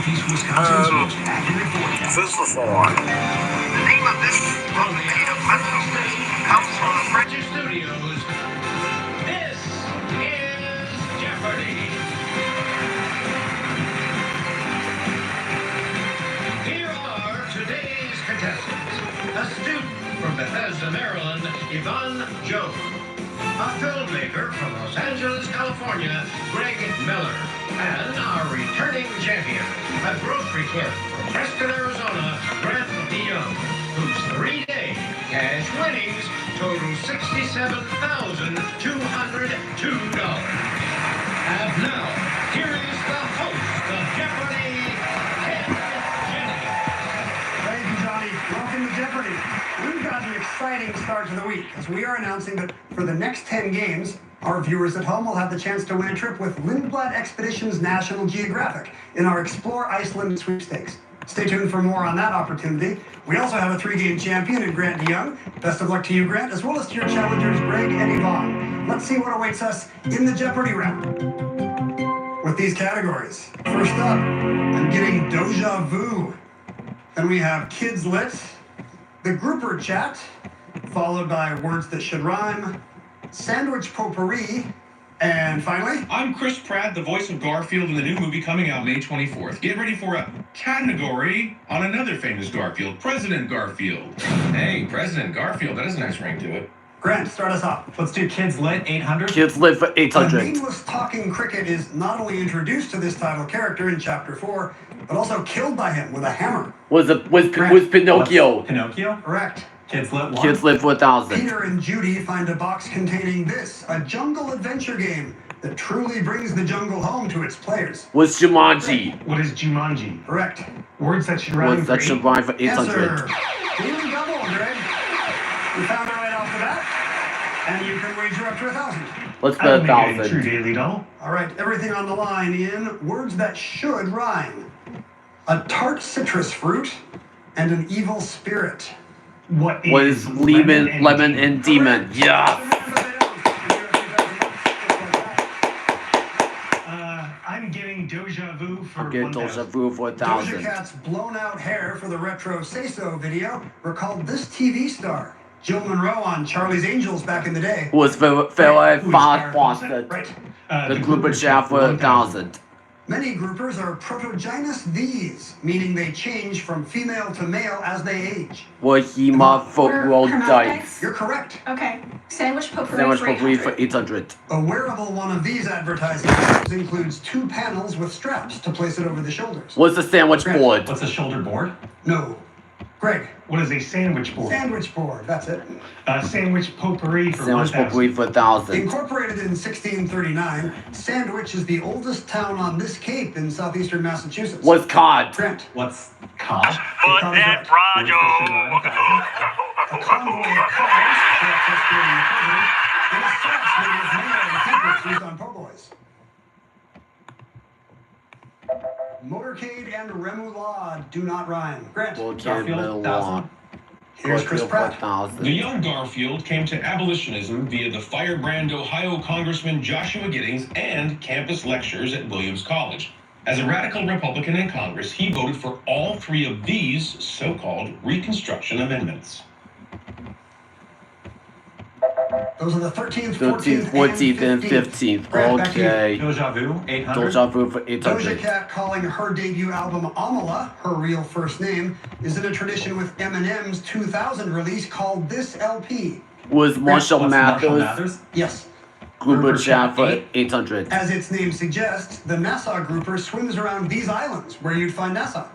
First of all, the name of this verbatim comes from the French studios. This is Jeopardy. Here are today's contestants. A student from Bethesda, Maryland, Yvonne Jones. A filmmaker from Los Angeles, California, Greg Miller. And our returning champion, a grocery clerk from Preston, Arizona, Grant DeYoung, whose 3-day cash winnings total $67,202. And now, here is the host of Jeopardy, Ken Jennings. Thank you, Johnny. Welcome to Jeopardy. We've got an exciting start to the week as we are announcing that for the next 10 games, our viewers at home will have the chance to win a trip with Lindblad Expeditions National Geographic in our Explore Iceland sweepstakes. Stay tuned for more on that opportunity. We also have a 3-game champion in Grant DeYoung. Best of luck to you, Grant, as well as to your challengers, Greg and Yvonne. Let's see what awaits us in the Jeopardy round. With these categories, first up, I'm getting Deja Vu. Then we have Kids Lit, the Grouper Chat, followed by Words That Should Rhyme, Sandwich Potpourri, and finally... I'm Chris Pratt, the voice of Garfield in the new movie coming out May 24th. Get ready for a category on another famous Garfield, President Garfield. Hey, President Garfield, that has a nice ring to it. Grant, start us off. Let's do Kids Lit 800. Kids Lit for The 800. nameless talking cricket is not only introduced to this title character in Chapter 4, but also killed by him with a hammer. Was Pinocchio. Pinocchio. Correct. Kids Lit 1. Kids Lit for 1000. Peter and Judy find a box containing this, a jungle adventure game that truly brings the jungle home to its players. Was Jumanji. What is Jumanji? Correct. Words That Should Rhyme. Was that should rhyme for 800. Answer. Daily double, Greg. You found it right off the bat, and you can wager up to 1,000. Let's I bet don't make it a true 1000. daily double. All right, everything on the line in words that should rhyme. A tart citrus fruit and an evil spirit. What Was lemon and demon. Yeah. I'm getting Deja Vu for Get 1000. Deja Vu for Doja 1000. Cat's blown out hair for the retro Say So video recalled this TV star, Jill Monroe on Charlie's Angels back in the day. Was very fast Boston. Right. The Grouper Chat for 1000. Many groupers are protogynous these, meaning they change from female to male as they age. Was Hema for roll dice. You're correct. Okay. Sandwich potpourri. Sandwich for Potpourri 800. for 800. A wearable one of these advertising items includes 2 panels with straps to place it over the shoulders. Was the sandwich board. What's a shoulder board? No. Greg. What is a sandwich board? Sandwich board, that's it. Sandwich potpourri for Sandwich 1000. Potpourri for 1000. Incorporated in 1639, Sandwich is the oldest town on this cape in southeastern Massachusetts. Was cod. Grant. What's cod? Put that Rajo. A convoy of cars for escorting the president, and a sauce made with mayo and templates used on po' boys. Motorcade and remoulade do not rhyme. Grant. Garfield, 1000. Here's Chris Pratt. The young Garfield came to abolitionism via the firebrand Ohio Congressman Joshua Giddings and campus lectures at Williams College. As a radical Republican in Congress, he voted for all 3 of these so-called Reconstruction Amendments. Those are the 13th, 13th, 14th, and 15th. Grant, back to you. Okay. Deja Vu 800. Deja Vu for Doja 800. Cat calling her debut album Amala, her real first name, is in a tradition with Eminem's 2000 release called This LP. Was Marshall What's Marshall Mathers. Mathers? Yes. Grouper Chat for 800. As its name suggests, the Nassau grouper swims around these islands where you'd find Nassau.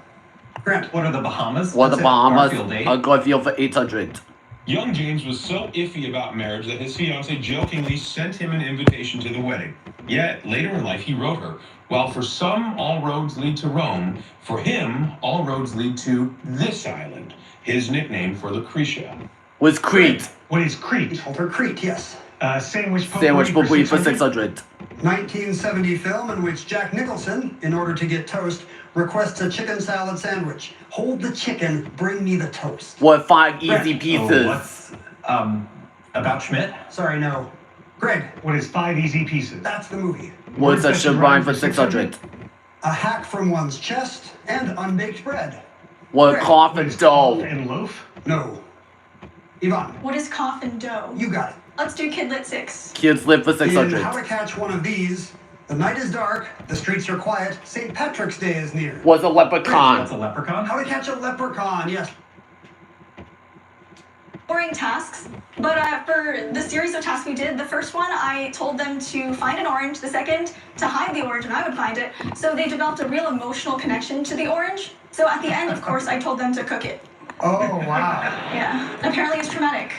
Grant. What are the Bahamas? What the That's it. Bahamas. Garfield 8. Garfield for 800. Young James was so iffy about marriage that his fiancée jokingly sent him an invitation to the wedding. Yet, later in life, he wrote her, "While for some all roads lead to Rome, for him all roads lead to this island," his nickname for Lucretia. Was Crete. What is He Crete? called her Crete, yes. Sandwich potpourri Sandwich for Potpourri for 600. 600. 1970 film in which Jack Nicholson, in order to get toast, requests a chicken salad sandwich. Hold the chicken, bring me the toast. What 5 easy Oh, pieces? what's about Schmidt? Sorry, no. Greg, What is 5 easy pieces? that's the movie. Words that should rhyme for 600. a hack from one's chest, and unbaked bread. What Greg. coffin Cough dough? and loaf? No. Yvonne, What is coffin dough? you got it. Let's do Kidlet 6. Kids live for In How 600. to Catch One of These, the night is dark, the streets are quiet, St. Patrick's Day is near. Was a That's leprechaun. a leprechaun? How to Catch a Leprechaun, yes. Boring tasks. But for the series of tasks we did, the first one, I told them to find an orange. The second, to hide the orange, and I would find it. So they developed a real emotional connection to the orange. So at the end, of course, I told them to cook it. Oh, wow. Yeah, apparently it's traumatic.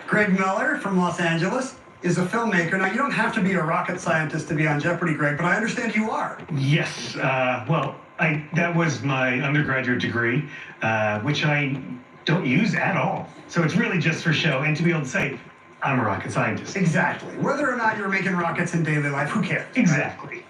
Greg Miller from Los Angeles is a filmmaker. Now, you don't have to be a rocket scientist to be on Jeopardy, Greg, but I understand you are. Yes, well, that was my undergraduate degree, which I don't use at all. So it's really just for show, and to be able to say, I'm a rocket scientist. Exactly. Whether or not you're making rockets in daily life, who cares? Exactly.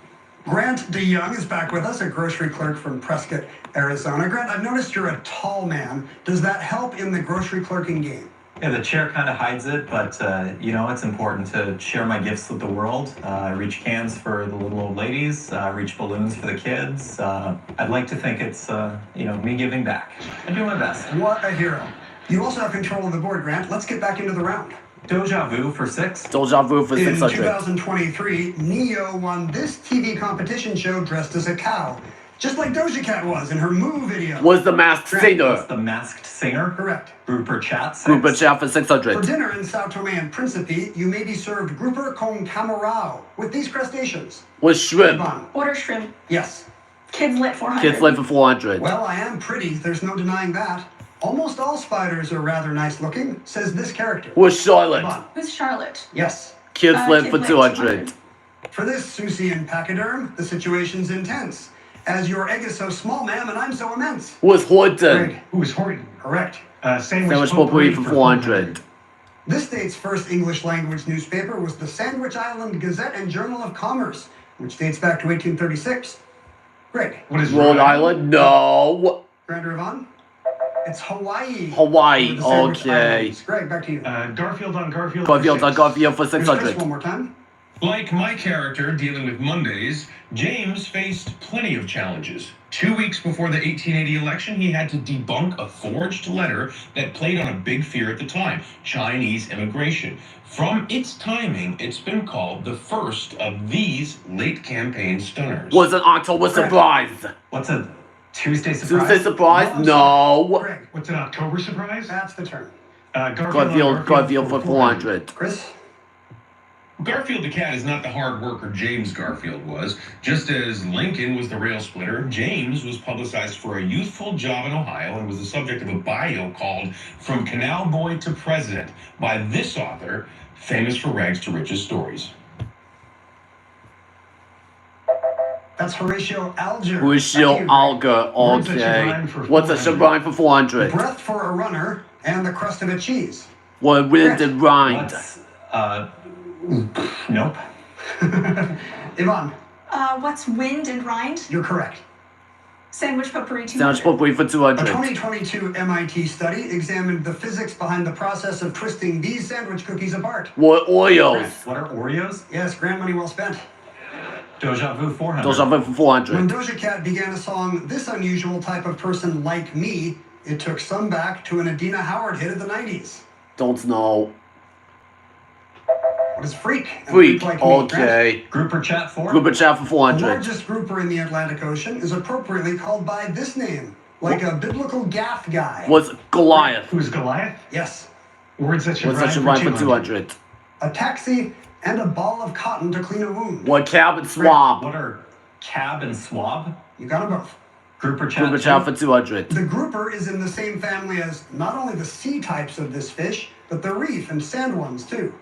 Grant DeYoung is back with us, a grocery clerk from Prescott, Arizona. Grant, I've noticed you're a tall man. Does that help in the grocery clerking game? Yeah, the chair kind of hides it, but it's important to share my gifts with the world. I reach cans for the little old ladies, reach balloons for the kids. I'd like to think it's, me giving back. I do my best. What a hero. You also have control of the board, Grant. Let's get back into the round. Deja vu for 6. Deja vu for In 600. 2023, Neo won this TV competition show dressed as a cow, just like Doja Cat was in her Moo video. Was the masked Grant, singer. What's the masked singer? Correct. Grouper chat 6. Grouper chat for For 600. dinner in Sao Tome and Principe, you may be served grouper con camarao with these crustaceans. Was shrimp. Yvonne. Order shrimp. Yes. Kids lit 400. Kids live for 400. Well, I am pretty. There's no denying that. Almost all spiders are rather nice looking, says this character. Was Charlotte. Yvonne. Who's Charlotte? Yes. Kids live Kids for live 200. For this Susie and pachyderm, the situation's intense. As your egg is so small, ma'am, and I'm so immense. Was Horton. Greg. Who is Horton? Correct. Sandwich Sandwich potpourri for 400. This state's first English language newspaper was the Sandwich Island Gazette and Journal of Commerce, which dates back to 1836. Greg. What is Rhode Island? No. Grander Yvonne? It's Hawaii. Hawaii. The Sandwich Okay. Islands. Greg, back to you. Garfield on Garfield. Garfield for on 6. Garfield for Here's Chris 600. one more time. Like my character dealing with Mondays, James faced plenty of challenges. 2 weeks before the 1880 election, he had to debunk a forged letter that played on a big fear at the time, Chinese immigration. From its timing, it's been called the first of these late campaign stunners. Was an October surprise. What's a Tuesday surprise? Tuesday surprise? No. Greg, What's an October surprise? that's the term. Garfield for 400. Chris? Garfield the cat is not the hard worker James Garfield was. Just as Lincoln was the rail splitter, James was publicized for a youthful job in Ohio and was the subject of a bio called From Canal Boy to President by this author, famous for rags to riches stories. That's Horatio Alger. Horatio Thank you, Greg. Alger. What's a Okay. sublime for What's a 400? sublime for 400? Breath for a runner and the crust of a cheese. What wind and rind? What's, nope. Yvonne, What's wind and rind? you're correct. Sandwich potpourri 200. Sandwich potpourri for A 200. 2022 MIT study examined the physics behind the process of twisting these sandwich cookies apart. What Oreos? What are Oreos? Yes, grant money well spent. Deja vu 400. Deja vu for When 400. Doja Cat began a song, This Unusual Type of Person Like Me, it took some back to an Adina Howard hit of the 90s. Don't know. What is freak? And Freak. like me, Grant? Okay. Grouper chat 4. Grouper chat for The 400. largest grouper in the Atlantic Ocean is appropriately called by this name, like a biblical gaff guy. Was Goliath. Who's Goliath? Yes. Words that should Was rhyme such a for rhyme for 200. 200. A taxi and a ball of cotton to clean a wound. What cab and swab? What are cab and swab? You got them both. Grouper chat Grouper 2. chat for 200. The grouper is in the same family as not only the sea types of this fish, but the reef and sand ones too.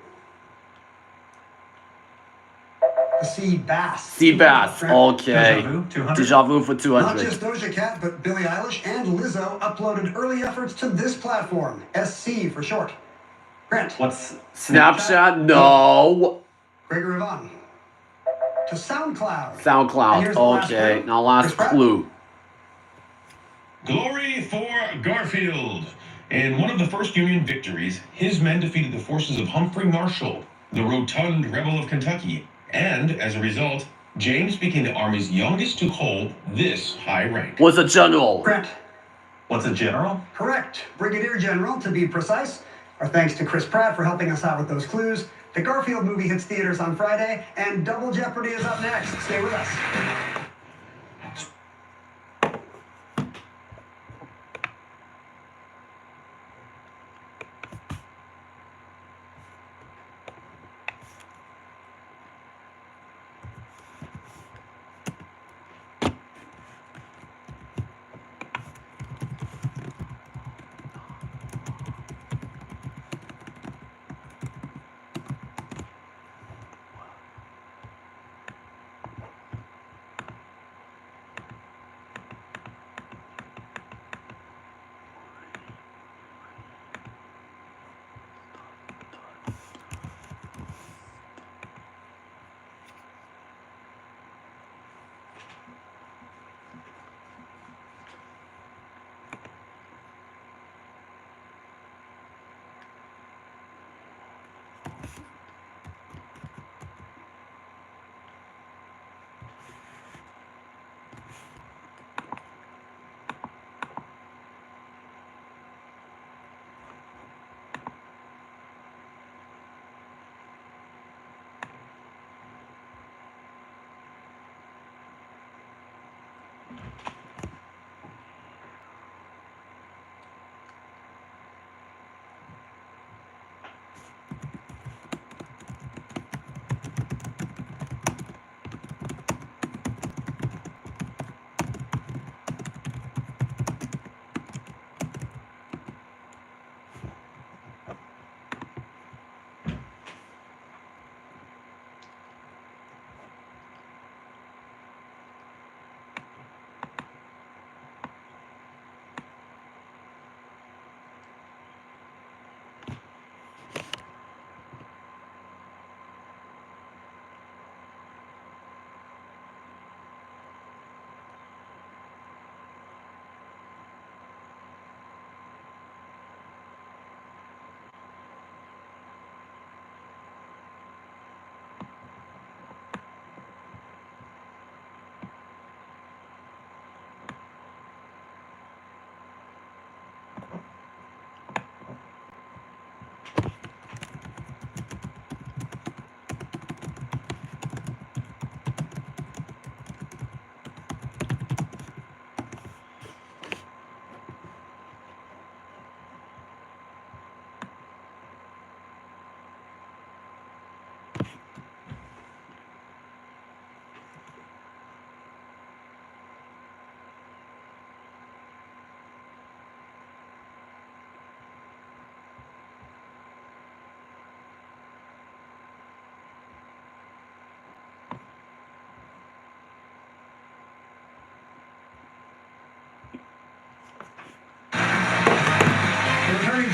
The sea bass. Sea bass. Deja Okay. vu 200. Deja vu for Not 200. just Doja Cat, but Billie Eilish and Lizzo uploaded early efforts to this platform, SC for short. Grant, What's Snapchat? No. Gregor Yvonne. To SoundCloud. And SoundCloud. here's the last Okay. clue. Now last Chris Pratt. clue. Glory for Garfield! In one of the first Union victories, his men defeated the forces of Humphrey Marshall, the rotund rebel of Kentucky, and as a result, James became the Army's youngest to hold this high rank. Was a general. Grant. What's a general? Correct. Brigadier General, to be precise. Our thanks to Chris Pratt for helping us out with those clues. The Garfield movie hits theaters on Friday, and Double Jeopardy is up next. Stay with us.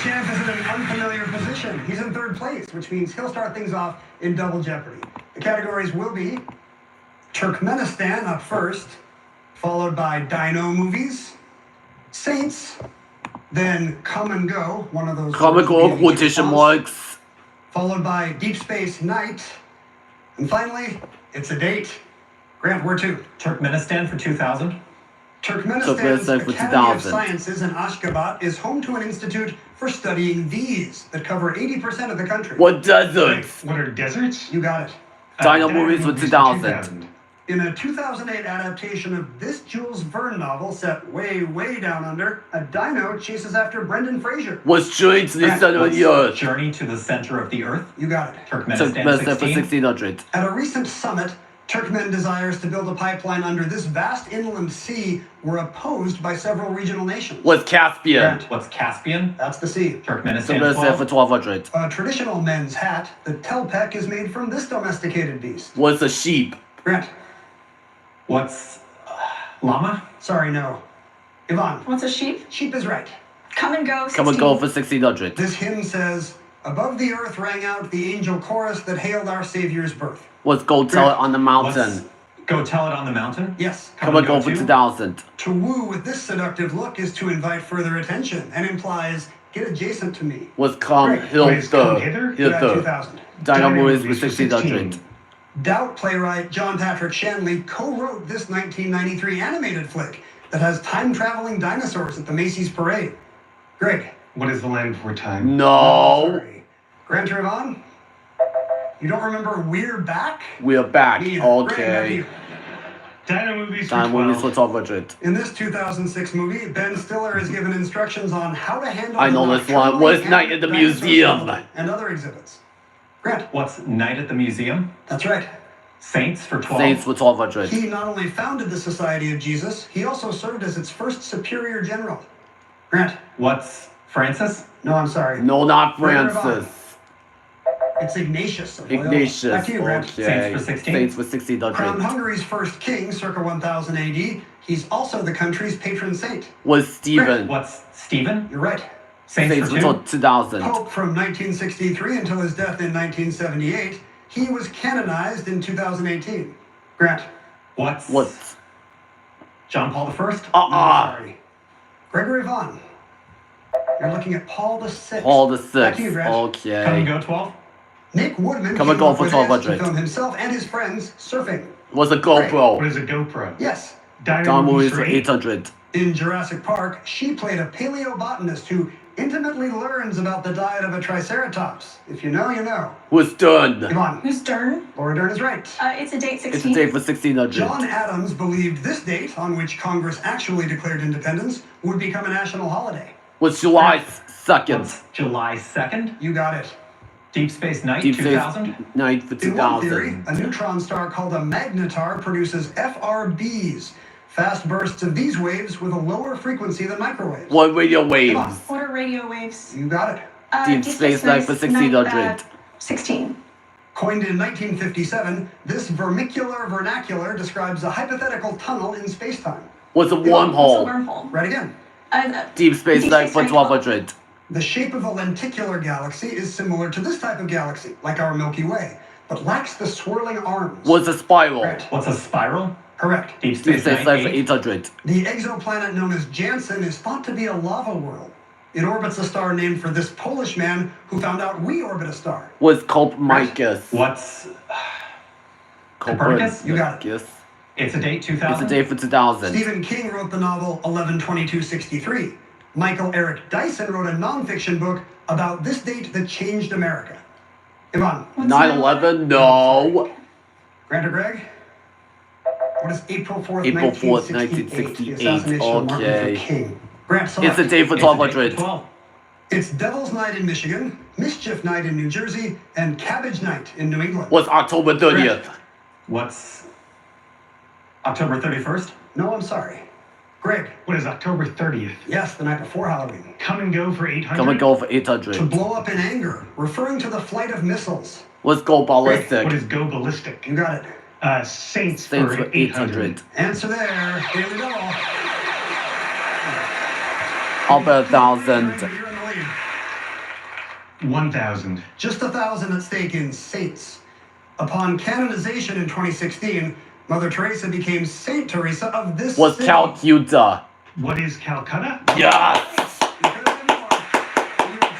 Champ is in an unfamiliar position. He's in third place, which means he'll start things off in Double Jeopardy. The categories will be Turkmenistan up first, followed by Dino movies, Saints, then Come and Go, one of those. Come and Go quotation marks. Followed by Deep Space Night, and finally, It's a Date. Grant, where to? Turkmenistan for 2000. Turkmenistan's Academy of Sciences in Ashgabat is home to an institute for studying these that cover 80% of the country. What deserts? What are deserts? You got it. Dino movies for 2000. In a 2008 adaptation of this Jules Verne novel set way, way down under, a dino chases after Brendan Fraser. Was Journey to the Center of the Earth. Journey to the Center of the Earth. You got it. Turkmenistan for 1600. At a recent summit, Turkmen desires to build a pipeline under this vast inland sea were opposed by several regional nations. Was Caspian. Grant, what's Caspian? That's the sea. Turkmenistan for 1200. A traditional men's hat, the telpek, is made from this domesticated beast. Was a sheep. Grant. What's llama? Sorry, no. Yvonne. What's a sheep? Sheep is right. Come and Go. 16. Come and Go for 1600. This hymn says, above the earth rang out the angel chorus that hailed our Savior's birth. Was Go Tell It on the Mountain. Go Tell It on the Mountain? Yes. Come and Go for 2000. To woo with this seductive look is to invite further attention and implies get adjacent to me. Was Come Great. Hither. Hither? You got 2000. Dino movies for 1600. Doubt playwright John Patrick Shanley co-wrote this 1993 animated flick that has time-traveling dinosaurs at the Macy's Parade. Greg. What is the land before time? No. Sorry. Grant or Yvonne? You don't remember We're Back? We're back. Me either. Greg, how Okay. do you? Dino movies for Time 12. movies for 1200. In this 2006 movie, Ben Stiller is given instructions on how to handle I know the this one. nocturnally What is Night at the active dinosaur Museum? skeleton and other exhibits. Grant. What's Night at the Museum? That's right. Saints for 12. Saints for 1200. He not only founded the Society of Jesus, he also served as its first superior general. Grant. What's Francis? No, I'm sorry. No, not Greg or Francis. It's Ignatius of Loyola. Ignatius. Back to you, Grant. Okay. Saints for 16. Saints for Crowned 1600. Hungary's first king, circa 1000 AD, he's also the country's patron saint. Was Stephen. What's Stephen? You're right. Saints Saints for for 2. 2000. Pope from 1963 until his death in 1978. He was canonized in 2018. Grant. What's What? John Paul I? Sorry. Gregory Vaughan. You're looking at Paul VI. Paul the Back to you, Sixth. Grant. Come and Okay. go 12. Nick Woodman Come and came go up for with this 1200. to film himself and his friends surfing. Was a What GoPro. is a GoPro? Yes. Dino Time movies movies for for 8. 800. In Jurassic Park, she played a paleobotanist who intimately learns about the diet of a triceratops. If you know, you know. Was done. Come on. Who's Dern? Laura Dern is right. It's a date It's 16. a day for 1600. John Adams believed this date, on which Congress actually declared independence, would become a national holiday. Was July 2nd. What's July 2nd? You got it. Deep Space Night Deep Space 2000. Night for In one theory, 2000. a neutron star called a magnetar produces FRBs, fast bursts of these waves with a lower frequency than microwaves. What radio Come on. waves? What are radio waves? You got it. Deep Space Nine for 1600. 16. Coined in 1957, this vernacular describes a hypothetical tunnel in spacetime. Was a What's a wormhole. wormhole? Right again. Deep Space Deep Nine Space for Nine 1200. The shape of a lenticular galaxy is similar to this type of galaxy, like our Milky Way, but lacks the swirling arms. Was a spiral. Correct. What's a spiral? Correct. Deep Deep Space Space Nine Nine for 8. 800. The exoplanet known as Janssen is thought to be a lava world. It orbits a star named for this Polish man who found out we orbit a star. Was Copernicus. What's Copernicus? You got it. Yes. It's a date It's 2000. a day for 2000. Stephen King wrote the novel 11/22/63. Michael Eric Dyson wrote a nonfiction book about this date that changed America. Yvonne, 9/11? No. Grant or Greg? What is April 4th, April 4th, 1968? 1968. The assassination of Martin Okay. Luther King. Grant, It's select. a day for It's a date 1200. 12. It's Devil's Night in Michigan, Mischief Night in New Jersey, and Cabbage Night in New England. Was October 30th. What's October 31st? No, I'm sorry. Greg, What is October 30th? yes, the night before Halloween. Come and go for 800. Come and go for To 800. blow up in anger, referring to the flight of missiles. Was Go What Ballistic. is go ballistic? You got it. Saints Saints for for 800. 800. Answer there. Daily Double. Up at 1,000. You're in the lead. 1,000. Just 1,000 at stake in Saints. Upon canonization in 2016, Mother Teresa became Saint Teresa of this Was city. Calcutta. What is Calcutta? Yes. You could have been more. You're at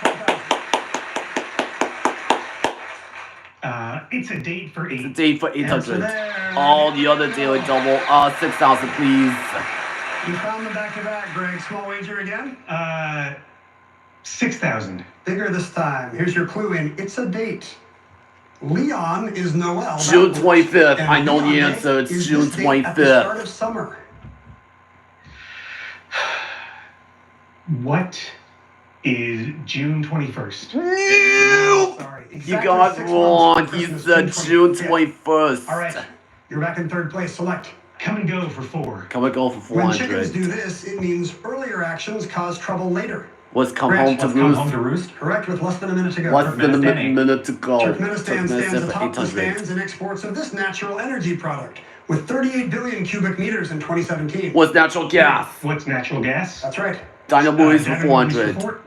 12,000. It's a date for It's a 8. day for Answer 800. there. All the other daily double. 6,000, please. You found them back to back, Greg. Small wager again. 6,000. Bigger this time. Here's your clue in It's a Date. Leon is Noel. June backwards, 25th. and I know the Leon Day answer. It's is June this date at the 25th. start of summer. What is June 21st? Sorry. You Exactly got 6 months wrong. from He Christmas, said June 25th. 21st. All right. You're back in third place. Select. Come and go for 4. Come and go for When chickens do 400. this, it means earlier actions cause trouble later. Was come Grant, home to What's come home roost. to roost? Correct, with less than a minute to go. Less than a Turkmenistan. minute to go. Turkmenistan stands for atop the 800. stands in exports of this natural energy product, with 38 billion cubic meters in 2017. Was natural gas. What's natural gas? That's right. Dino movies for Dino movies 400. for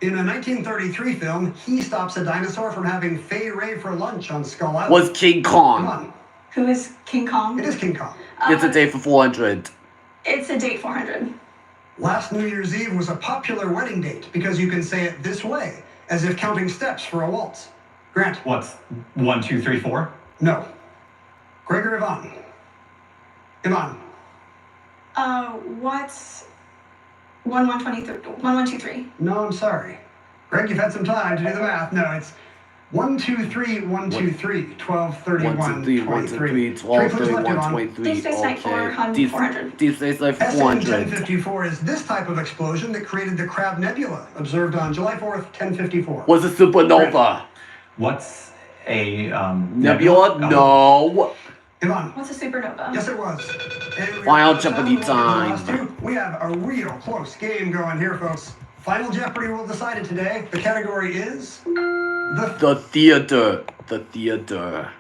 In a 1933 film, he stops a dinosaur from having Fay Ray for lunch on Skull Island. Was King Come Kong. on. Who is King Kong? It is King Kong. It's a day for 400. It's a date 400. Last New Year's Eve was a popular wedding date because you can say it this way, as if counting steps for a waltz. Grant. What's 1, 2, 3, 4? No. Greg or Yvonne? Yvonne. What's 1123? No, I'm sorry. Greg, you've had some time to do the math. No, it's 1, 2, 3, 1, 2, 3, 12, 31, 1, 2, 3, 1, 2, 3, 12, 31, 23. Deep Space Night 400. Deep Space Night SN 400. 1054 is this type of explosion that created the Crab Nebula, observed on July 4th, 1054. Was a supernova. What's a Nebula? No. Yvonne. What's a supernova? Yes, it was. And Final Jeopardy time. We have a real close game going here, folks. Final Jeopardy will decide it today. The category is The theater. The theater.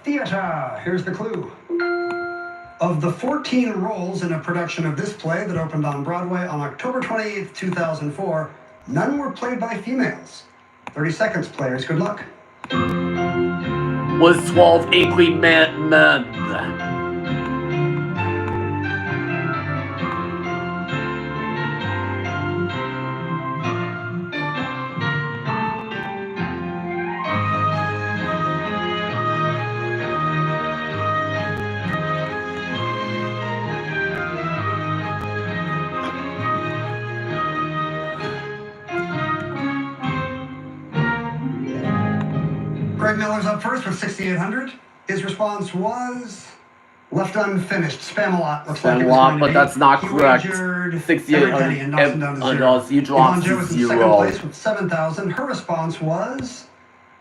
theater. Here's the clue. Of the 14 roles in a production of this play that opened on Broadway on October 28th, 2004, none were played by females. 30 seconds, players. Good luck. Was 12 angry men. Greg Miller's up first with 6,800. His response was left unfinished. Spam-a-lot. Looks like it was going to But be. that's not He correct. wagered 6,800. every penny and knocks him down to zero. No, you dropped Yvonne Joe was in second 0. place with 7,000. Her response was...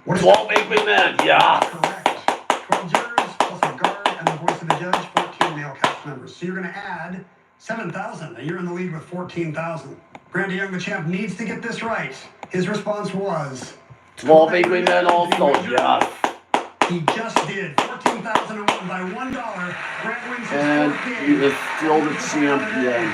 What is 12 angry men, yeah. correct? 12 jurors plus a guard and the voice of the judge, 14 male cast members. So you're going to add 7,000. You're in the lead with 14,000. Brandy Young, the champ, needs to get this right. His response was... 12 angry men also, yes. He just did. 14,001 by $1. Grant wins his And fourth he game. is still the champion.